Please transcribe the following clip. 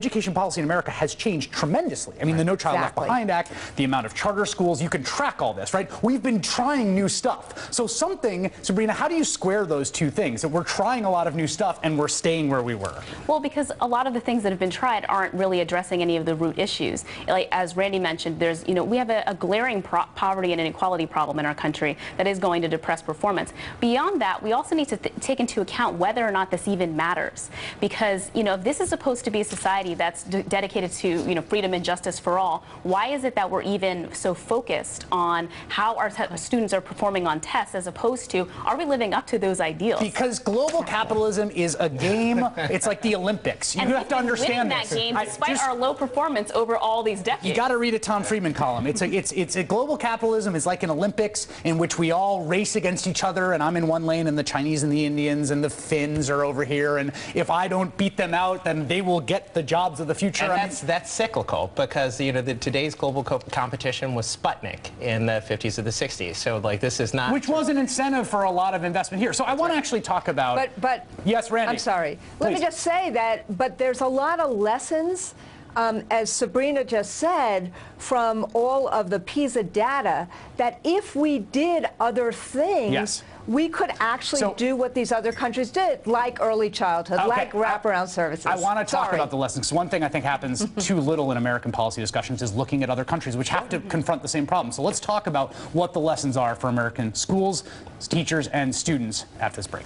Education policy in America has changed tremendously. I mean, the No Child Left Behind Act, the amount of charter schools, you can track all this, right? We've been trying new stuff. So Sabrina, how do you square those two things? That we're trying a lot of new stuff and we're staying where we were? Well, because a lot of the things that have been tried aren't really addressing any of the root issues. Like, as Randy mentioned, we have a glaring poverty and inequality problem in our country that is going to depress performance. Beyond that, we also need to take into account whether or not this even matters. Because, if this is supposed to be a society that's dedicated to freedom and justice for all, why is it that we're even so focused on how our students are performing on tests as opposed to are we living up to those ideals? Because global capitalism is a game. It's like the Olympics. You have to understand that game despite our low performance over all these decades. You got to read a Tom Friedman column. It's a global capitalism is like an Olympics in which we all race against each other, and I'm in one lane and the Chinese and the Indians and the Finns are over here, and if I don't beat them out, then they will get the jobs of the future. And that's cyclical, because today's global competition was Sputnik in the 50s or the 60s. So this is not, which was an incentive for a lot of investment here. So I want to actually talk about. But yes, Randy. I'm sorry. Please. Let me just say that. But there's a lot of lessons, as Sabrina just said, from all of the PISA data, that if we did other things. Yes. We could actually do what these other countries did, like early childhood, like wraparound services. I want to talk about the lessons. One thing I think happens too little in American policy discussions is looking at other countries which have to confront the same problem. So let's talk about what the lessons are for American schools, teachers, and students after this break.